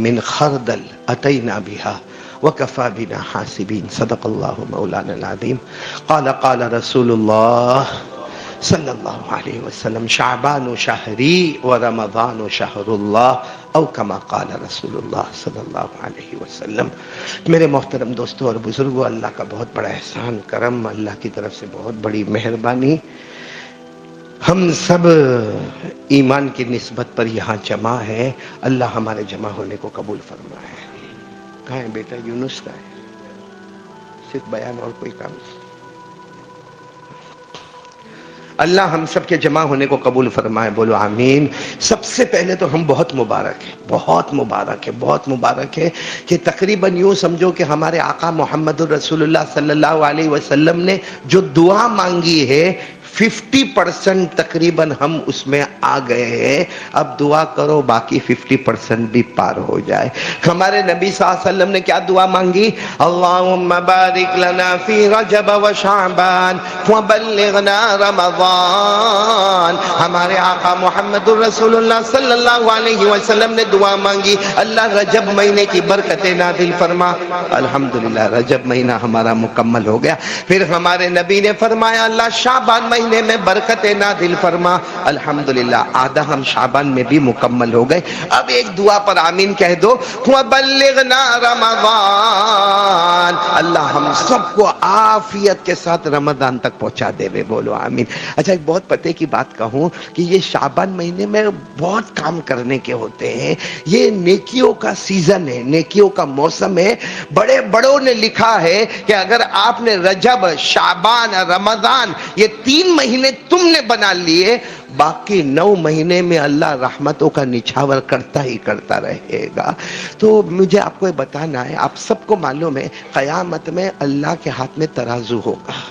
من خردل اتینا بها وکفى بنا حاسبین. صدق اللہ مولانا العظیم. قال رسول اللہ صلی اللہ علیہ وسلم شعبان شہری ورمضان شہر اللہ او کما قال رسول اللہ صلی اللہ علیہ وسلم. میرے محترم دوستوں اور بزرگوں، اللہ کا بہت بڑا احسان کرم، اللہ کی طرف سے بہت بڑی مہربانی، ہم سب ایمان کی نسبت پر یہاں جمع ہے. اللہ ہمارے جمع ہونے کو قبول فرمائے. کہاں ہے بیٹا یونس؟ کا ہے صرف بیان اور کوئی کام نہیں. اللہ ہم سب کے جمع ہونے کو قبول فرمائے. بولو آمین. سب سے پہلے تو ہم بہت مبارک ہیں، بہت مبارک ہے، بہت مبارک ہے کہ تقریباً یوں سمجھو کہ ہمارے آقا محمد الرسول اللہ صلی اللہ علیہ وسلم نے جو دعا مانگی ہے 50% تقریباً ہم اس میں آ گئے ہیں. اب دعا کرو باقی 50% بھی پار ہو جائے. ہمارے نبی صلی اللہ علیہ وسلم نے کیا دعا مانگی؟ اللہم بارک لنا فی رجب و شعبان وبلغنا رمضان. ہمارے آقا محمد الرسول اللہ صلی اللہ علیہ وسلم نے دعا مانگی، اللہ رجب مہینے کی برکتیں نازل فرما. الحمدللہ رجب مہینہ ہمارا مکمل ہو گیا. پھر ہمارے نبی نے فرمایا اللہ شعبان مہینے میں برکتیں نازل فرما. الحمدللہ آدھا ہم شعبان میں بھی مکمل ہو گئے. اب ایک دعا پر آمین کہہ دو. وبلغنا رمضان. اللہ ہم سب کو عافیت کے ساتھ رمضان تک پہنچا دے. بولو آمین. اچھا ایک بہت پتے کی بات کہوں کہ یہ شعبان مہینے میں بہت کام کرنے کے ہوتے ہیں. یہ نیکیوں کا سیزن ہے، نیکیوں کا موسم ہے. بڑے بڑوں نے لکھا ہے کہ اگر آپ نے رجب، شعبان، رمضان یہ 3 مہینے تم نے بنا لیے، باقی 9 مہینے میں اللہ رحمتوں کا نچھاور کرتا ہی کرتا رہے گا. تو مجھے آپ کو یہ بتانا ہے، آپ سب کو معلوم ہے قیامت میں اللہ کے ہاتھ میں ترازو ہوگا.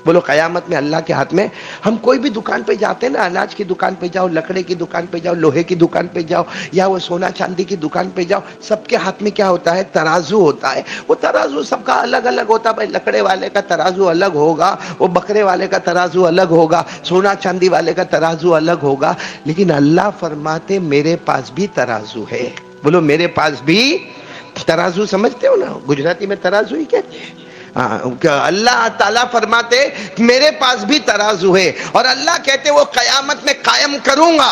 بولو قیامت میں اللہ کے ہاتھ میں. ہم کوئی بھی دکان پہ جاتے ہیں نا، اناج کی دکان پہ جاؤ، لکڑے کی دکان پہ جاؤ، لوہے کی دکان پہ جاؤ، یا وہ سونا چاندی کی دکان پہ جاؤ، سب کے ہاتھ میں کیا ہوتا ہے؟ ترازو ہوتا ہے. وہ ترازو سب کا الگ الگ ہوتا ہے. بھائی لکڑے والے کا ترازو الگ ہوگا، وہ بکرے والے کا ترازو الگ ہوگا، سونا چاندی والے کا ترازو الگ ہوگا. لیکن اللہ فرماتے میرے پاس بھی ترازو ہے. بولو میرے پاس بھی ترازو. سمجھتے ہو نا گجراتی میں ترازو ہی کہتے ہیں. اللہ تعالیٰ فرماتے میرے پاس بھی ترازو ہے، اور اللہ کہتے وہ قیامت میں قائم کروں گا،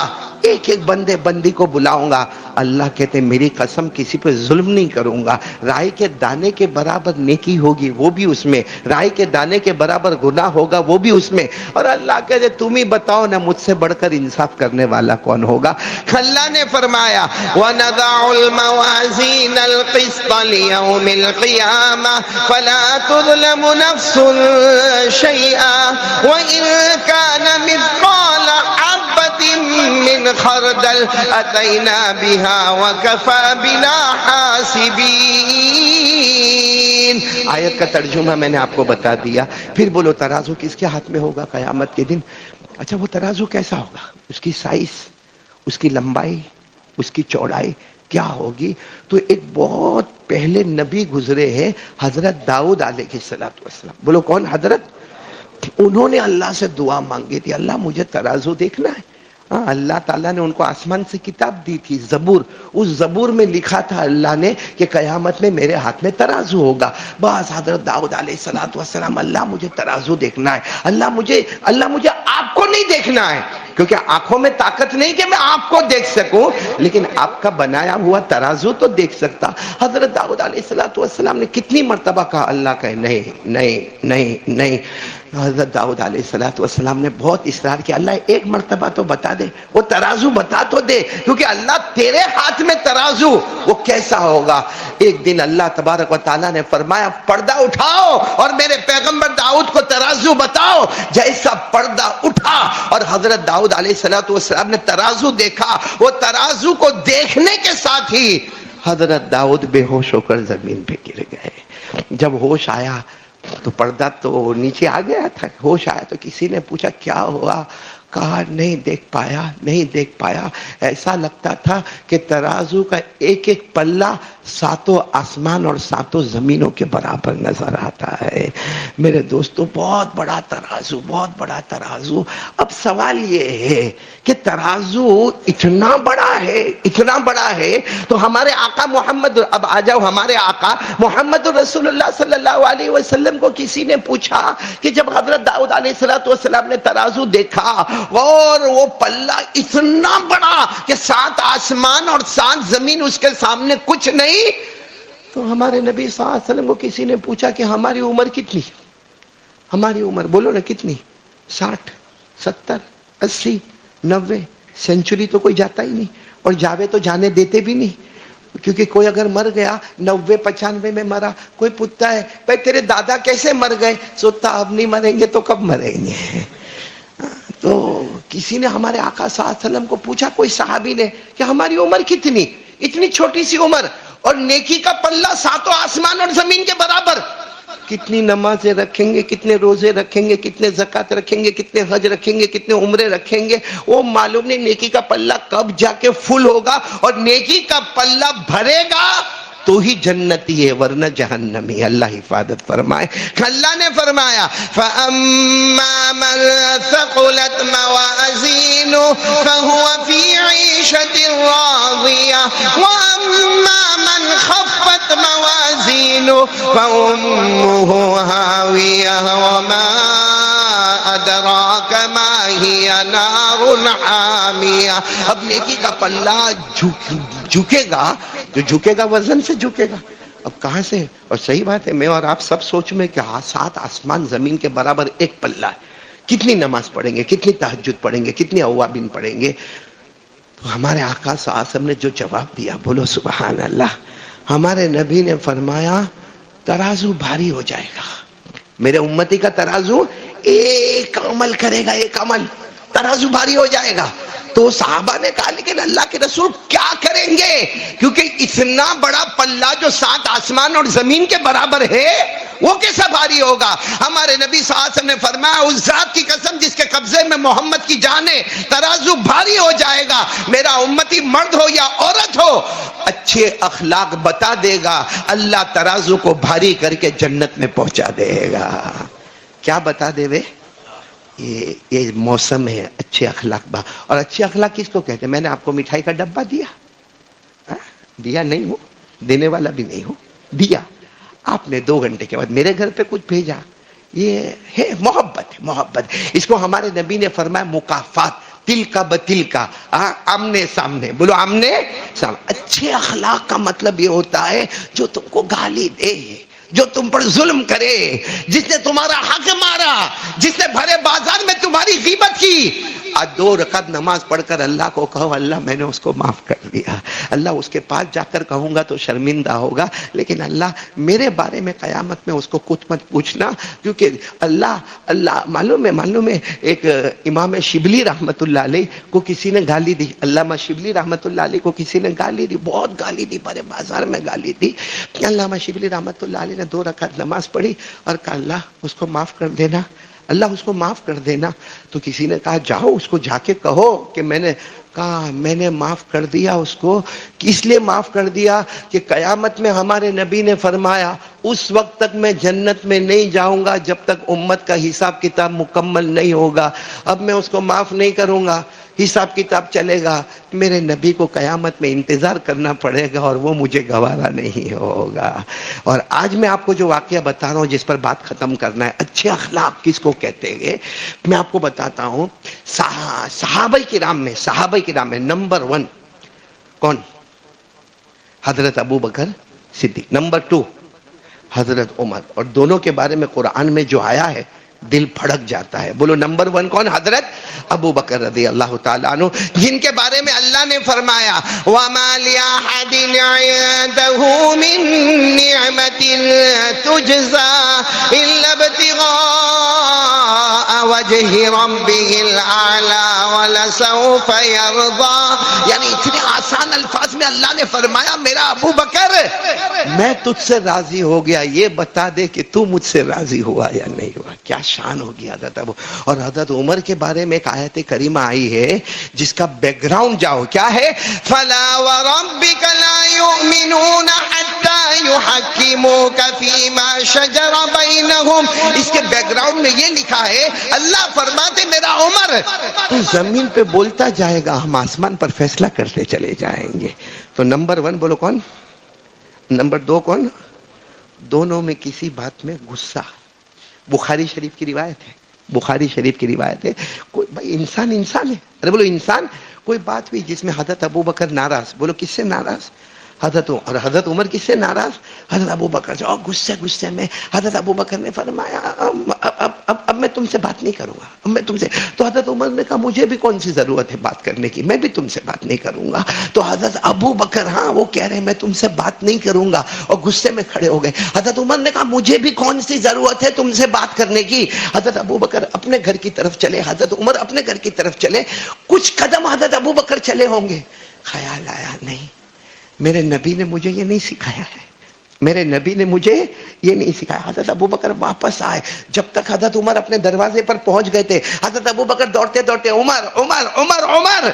ایک ایک بندے بندی کو بلاؤں گا. اللہ کہتے میری قسم کسی پہ ظلم نہیں کروں گا. رائی کے دانے کے برابر نیکی ہوگی وہ بھی اس میں، رائی کے دانے کے برابر گناہ ہوگا وہ بھی اس میں. اور اللہ کہتے تم ہی بتاؤ نا مجھ سے بڑھ کر انصاف کرنے والا کون ہوگا. اللہ نے فرمایا وَنَضَعُ الْمَوَازِينَ الْقِسْطَ لِيَوْمِ الْقِيَامَةِ فَلَا تُظْلَمُ نَفْسٌ شَيْئًا وَإِن كَانَ مِثْقَالَ حَبَّةٍ من خردل اتینا بها وکفى بنا حاسبین. آیت کا ترجمہ میں نے آپ کو بتا دیا. پھر بولو ترازو کس کے ہاتھ میں ہوگا قیامت کے دن؟ اچھا وہ ترازو کیسا ہوگا؟ اس کی سائز، اس کی لمبائی، اس کی چوڑائی کیا ہوگی؟ تو ایک بہت پہلے نبی گزرے ہیں حضرت داؤد علیہ السلام. بولو کون؟ حضرت. انہوں نے اللہ سے دعا مانگی تھی اللہ مجھے ترازو دیکھنا ہے. اللہ تعالیٰ نے ان کو آسمان سے کتاب دی تھی زبور. اس زبور میں لکھا تھا اللہ نے کہ قیامت میں میرے ہاتھ میں ترازو ہوگا. بس حضرت داؤد علیہ السلام اللہ مجھے ترازو دیکھنا ہے. اللہ مجھے آپ کو نہیں دیکھنا ہے، کیونکہ آنکھوں میں طاقت نہیں کہ میں آپ کو دیکھ سکوں، لیکن آپ کا بنایا ہوا ترازو تو دیکھ سکتا. حضرت داؤد علیہ السلام نے کتنی مرتبہ کہا، اللہ کہے نہیں نہیں نہیں نہیں. حضرت داؤد علیہ السلام نے بہت اصرار کیا اللہ ایک مرتبہ تو بتا دے، وہ ترازو بتا تو دے، کیونکہ اللہ تیرے ہاتھ میں ترازو وہ کیسا ہوگا. ایک دن اللہ تبارک و تعالیٰ نے فرمایا پردہ اٹھاؤ اور میرے پیغمبر داؤد کو ترازو بتاؤ. جیسا پردہ اٹھا اور حضرت داؤد علیہ السلام نے ترازو دیکھا، وہ ترازو کو دیکھنے کے ساتھ ہی حضرت داؤد بے ہوش ہو کر زمین پہ گر گئے. جب ہوش آیا تو پردہ تو نیچے آ گیا تھا. ہوش آیا تو کسی نے پوچھا کیا ہوا؟ کہا نہیں دیکھ پایا، نہیں دیکھ پایا، ایسا لگتا تھا کہ ترازو کا ایک ایک پلہ ساتوں آسمان اور ساتوں زمینوں کے برابر نظر آتا ہے۔ میرے دوستو بہت بڑا ترازو، بہت بڑا ترازو۔ اب سوال یہ ہے کہ ترازو اتنا بڑا ہے، اتنا بڑا ہے، تو ہمارے آقا محمد، اب آ جاؤ ہمارے آقا محمد رسول اللہ صلی اللہ علیہ وسلم کو کسی نے پوچھا کہ جب حضرت داؤد علیہ السلام نے ترازو دیکھا اور وہ پلہ اتنا بڑا کہ 7 آسمان اور 7 زمین اس کے سامنے کچھ نہیں، تو ہمارے نبی صلی اللہ علیہ وسلم کو کسی نے پوچھا کہ ہماری عمر کتنی، ہماری عمر بولو نا کتنی، 60 70 80 90 سینچری تو کوئی جاتا ہی نہیں، اور جاوے تو جانے دیتے بھی نہیں، کیونکہ کوئی اگر مر گیا 90 95 میں مرا، کوئی پوچھتا ہے بھائی تیرے دادا کیسے مر گئے، سوچتا اب نہیں مریں گے تو کب مریں گے۔ تو کسی نے ہمارے آقا صلی اللہ علیہ وسلم کو پوچھا، کوئی صحابی نے، کہ ہماری عمر کتنی، اتنی چھوٹی سی عمر اور نیکی کا پلہ 7 آسمان اور زمین کے برابر، کتنی نمازیں رکھیں گے، کتنے روزے رکھیں گے، کتنے زکوٰۃ رکھیں گے، کتنے حج رکھیں گے، کتنے عمرے رکھیں گے، وہ معلوم نہیں نیکی کا پلہ کب جا کے فل ہوگا، اور نیکی کا پلہ بھرے گا تو ہی جنتی ہے ورنہ جہنمی۔ اللہ حفاظت فرمائے۔ اللہ نے فرمایا فَأَمَّا مَنْ ثَقُلَتْ مَوَازِينُهُ فَهُوَ فِي عِيشَةٍ رَاضِيَةٍ وَأَمَّا مَنْ خَفَّتْ مَوَازِينُهُ فَأُمُّهُ هَاوِيَةٌ وَمَا أَدْرَاكَ مَا هِيَ نَارٌ حَامِيَةٌ۔ اب نیکی کا پلہ جھکے گا، جو جھکے گا وزن سے جھکے گا، اب کہاں سے؟ اور صحیح بات ہے، میں اور آپ سب سوچ میں کہ 7 آسمان زمین کے برابر ایک پلہ ہے، کتنی نماز پڑھیں گے، کتنی تہجد پڑھیں گے، کتنی اوابین پڑھیں گے۔ تو ہمارے آقا صلی اللہ علیہ وسلم نے جو جواب دیا، بولو سبحان اللہ۔ ہمارے نبی نے فرمایا ترازو بھاری ہو جائے گا، میرے امتی کا ترازو ایک عمل کرے گا، ایک عمل، ترازو بھاری ہو جائے گا۔ تو صحابہ نے کہا لیکن اللہ کے رسول کیا کریں گے، کیونکہ اتنا بڑا پلہ جو 7 آسمان اور زمین کے برابر ہے وہ کیسا بھاری ہوگا؟ ہمارے نبی صلی اللہ علیہ وسلم نے فرمایا اس ذات کی قسم جس کے قبضے میں محمد کی جان ہے، ترازو بھاری ہو جائے گا، میرا امتی مرد ہو یا عورت ہو، اچھے اخلاق بتا دے گا، اللہ ترازو کو بھاری کر کے جنت میں پہنچا دے گا۔ کیا بتا دے وے؟ یہ موسم ہے اچھے اخلاق اور اچھے اخلاق کس کو کہتے ہیں؟ میں نے آپ کو مٹھائی کا ڈبہ دیا نہیں ہو، دینے والا بھی نہیں ہو، دیا، آپ نے 2 گھنٹے کے بعد میرے گھر پہ کچھ بھیجا، یہ ہے محبت، محبت۔ اس کو ہمارے نبی نے فرمایا مکافات، تل کا بتل کا، آمنے سامنے، بولو آمنے سامنے۔ اچھے اخلاق کا مطلب یہ ہوتا ہے جو تم کو گالی دے، جو تم پر ظلم کرے، جس نے تمہارا حق مارا، جس نے بھرے بازار میں تمہاری غیبت کی، آج 2 رکعت نماز پڑھ کر اللہ کو کہو اللہ میں نے اس کو معاف کر دیا۔ اللہ اس کے پاس جا کر کہوں گا تو شرمندہ ہوگا، لیکن اللہ میرے بارے میں قیامت میں اس کو کچھ مت پوچھنا، کیونکہ اللہ معلوم ہے ایک امام شبلی رحمت اللہ علیہ کو کسی نے گالی دی، علامہ شبلی رحمت اللہ علیہ کو کسی نے گالی دی، بہت گالی دی، بڑے بازار میں گالی دی۔ علامہ شبلی رحمت اللہ علیہ نے 2 رکعت نماز پڑھی اور کہا اللہ اس کو معاف کر دینا، اللہ اس کو معاف کر دینا۔ تو کسی نے کہا جاؤ اس کو جا کے کہو کہ میں نے معاف کر دیا اس کو، اس لیے معاف کر دیا کہ قیامت میں ہمارے نبی نے فرمایا اس وقت تک میں جنت میں نہیں جاؤں گا جب تک امت کا حساب کتاب مکمل نہیں ہوگا، اب میں اس کو معاف نہیں کروں گا، حساب کتاب چلے گا، میرے نبی کو قیامت میں انتظار کرنا پڑے گا اور وہ مجھے گوارا نہیں ہوگا۔ اور آج میں آپ کو جو واقعہ بتا رہا ہوں جس پر بات ختم کرنا ہے، اچھے اخلاق کس کو کہتے ہیں، میں آپ کو بتاتا ہوں۔ صحابہ کرام میں نمبر 1 کون؟ حضرت ابو بکر صدیق، نمبر 2 حضرت عمر، اور دونوں کے بارے میں قرآن میں جو آیا ہے دل پھڑک جاتا ہے۔ بولو نمبر 1 کون؟ حضرت ابو بکر رضی اللہ تعالیٰ عنہ، جن کے بارے میں اللہ نے فرمایا وَمَا لِأَحَدٍ عِندَهُ مِن نِعْمَةٍ تُجْزَى إِلَّا ابْتِغَاءَ وَجْهِ رَبِّهِ الْأَعْلَى وَلَسَوْفَ يَرْضَى۔ یعنی اتنے آسان الفاظ میں اللہ نے فرمایا میرا ابو بکر میں تجھ سے راضی ہو گیا، یہ بتا دے کہ تو مجھ سے راضی ہوا یا نہیں ہوا۔ کیا شان ہوگی حضرت ابو۔ اور حضرت عمر کے بارے میں ایک آیت کریمہ آئی ہے جس کا بیک گراؤنڈ جاؤ، کیا ہے؟ فَلَا وَرَبِّكَ لَا يُؤْمِنُونَ حَتَّى يُحَكِّمُوكَ فِي مَا شَجَرَ بَيْنَهُمْ۔ اس کے بیک گراؤنڈ میں یہ لکھا ہے، اللہ فرماتے میرا عمر تو زمین پہ بولتا جائے گا، ہم آسمان پر فیصلہ کرتے چلے جائیں گے۔ تو نمبر 1 بولو کون؟ نمبر 2 کون؟ دونوں میں کسی بات میں غصہ۔ بخاری شریف کی روایت ہے، بخاری شریف کی روایت ہے، کوئی بھائی انسان ہے، ارے بولو انسان، کوئی بات بھی جس میں حضرت ابو بکر ناراض، بولو کس سے ناراض؟ اور حضرت عمر کس سے ناراض؟ حضرت ابو بکر سے۔ اور غصے میں حضرت ابو بکر نے فرمایا اب میں تم سے بات نہیں کروں گا، اب میں تم سے۔ تو حضرت عمر نے کہا مجھے بھی کون سی ضرورت ہے بات کرنے کی، میں بھی تم سے بات نہیں کروں گا۔ تو حضرت ابو بکر وہ کہہ رہے ہیں میں تم سے بات نہیں کروں گا، اور غصے میں کھڑے ہو گئے۔ حضرت عمر نے کہا مجھے بھی کون سی ضرورت ہے تم سے بات کرنے کی۔ حضرت ابو بکر اپنے گھر کی طرف چلے، حضرت عمر اپنے گھر کی طرف چلے۔ کچھ قدم حضرت ابو بکر چلے ہوں گے، خیال آیا نہیں، میرے نبی نے مجھے یہ نہیں سکھایا ہے، میرے نبی نے مجھے یہ نہیں سکھایا۔ حضرت ابو بکر واپس آئے، جب تک حضرت عمر اپنے دروازے پر پہنچ گئے تھے، حضرت ابو بکر دوڑتے دوڑتے عمر عمر عمر عمر۔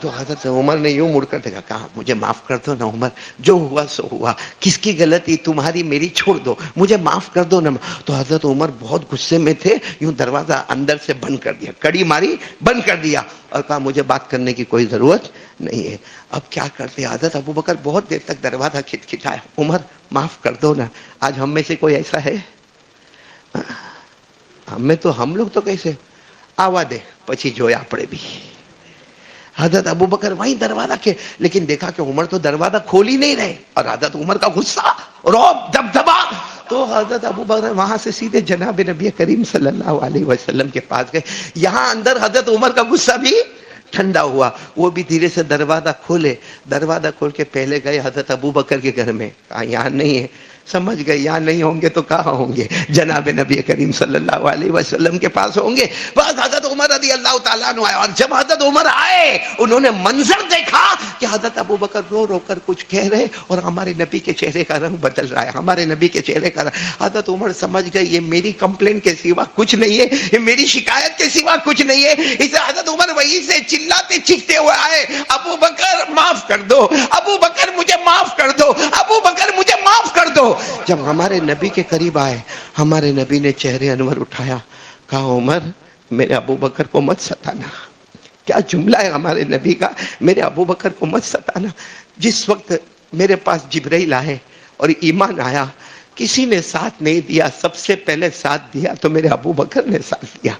تو حضرت عمر نے یوں مڑ کر دیکھا، کہا مجھے معاف کر دو نا عمر، جو ہوا سو ہوا، کس کی غلطی تمہاری میری چھوڑ دو، مجھے معاف کر دو نا۔ تو حضرت عمر بہت غصے میں تھے، یوں دروازہ اندر سے بند کر دیا، کڑی ماری بند کر دیا، اور کہا مجھے بات کرنے کی کوئی ضرورت نہیں ہے۔ اب کیا کرتے؟ حضرت ابو بکر بہت دیر تک دروازہ کھٹکھٹایا، عمر معاف کر دو نا۔ آج ہم میں سے کوئی ایسا ہے؟ ہم لوگ تو کیسے آوا دے پچھی جویا پڑے بھی۔ حضرت ابو بکر وہیں دروازہ کے، لیکن دیکھا کہ عمر تو دروازہ کھول ہی نہیں رہے، اور حضرت عمر کا غصہ، رعب، دبدبا۔ تو حضرت ابو بکر وہاں سے سیدھے جناب نبی کریم صلی اللہ علیہ وسلم کے پاس گئے۔ یہاں اندر حضرت عمر کا غصہ بھی ٹھنڈا ہوا، وہ بھی دھیرے سے دروازہ کھولے، دروازہ کھول کے پہلے گئے حضرت ابو بکر کے گھر میں، کہا یہاں نہیں ہے، سمجھ گئے یہاں نہیں ہوں گے تو کہاں ہوں گے؟ جناب نبی کریم صلی اللہ علیہ وسلم کے پاس ہوں گے۔ بس حضرت عمر رضی اللہ تعالیٰ عنہ آئے، اور جب حضرت عمر آئے انہوں نے منظر دیکھا کہ حضرت ابو بکر رو رو کر کچھ کہہ رہے، اور ہمارے نبی کے چہرے کا رنگ بدل رہا ہے، ہمارے نبی کے چہرے کا رنگ۔ حضرت عمر سمجھ گئے یہ میری کمپلین کے سوا کچھ نہیں ہے، یہ میری شکایت کے سوا کچھ نہیں ہے۔ اسے حضرت عمر وہیں سے چلاتے چیختے ہوئے آئے، ابو بکر معاف کر دو، ابو بکر مجھے معاف کر دو، ابو بکر مجھے معاف کر دو۔ جب ہمارے نبی کے قریب آئے، ہمارے نبی نے چہرے انور اٹھایا، کہا عمر میرے ابو بکر کو مت ستانا۔ کیا جملہ ہے ہمارے نبی کا، میرے ابو بکر کو مت ستانا۔ جس وقت میرے پاس جبرائیل آئے اور ایمان آیا، کسی نے ساتھ نہیں دیا، سب سے پہلے ساتھ دیا تو میرے ابو بکر نے ساتھ دیا۔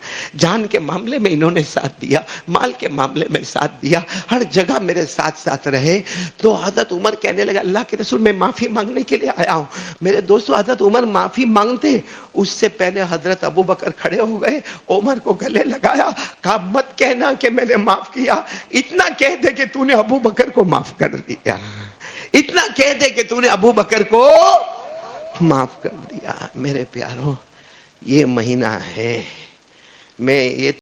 جان کے معاملے میں انہوں نے ساتھ دیا، مال کے معاملے میں ساتھ دیا، ہر جگہ میرے ساتھ ساتھ رہے۔ تو حضرت عمر کہنے لگا اللہ کے رسول میں معافی مانگنے کے لیے آیا ہوں۔ میرے دوستو حضرت عمر معافی مانگتے اس سے پہلے حضرت ابو بکر کھڑے ہو گئے، عمر کو گلے لگایا، کہا مت کہنا کہ میں نے معاف کیا، اتنا کہہ دے کہ تو نے ابو بکر کو معاف کر دیا، اتنا کہہ دے کہ تو نے ابو بکر کو معاف کر دیا۔ میرے پیاروں یہ مہینہ ہے، میں یہ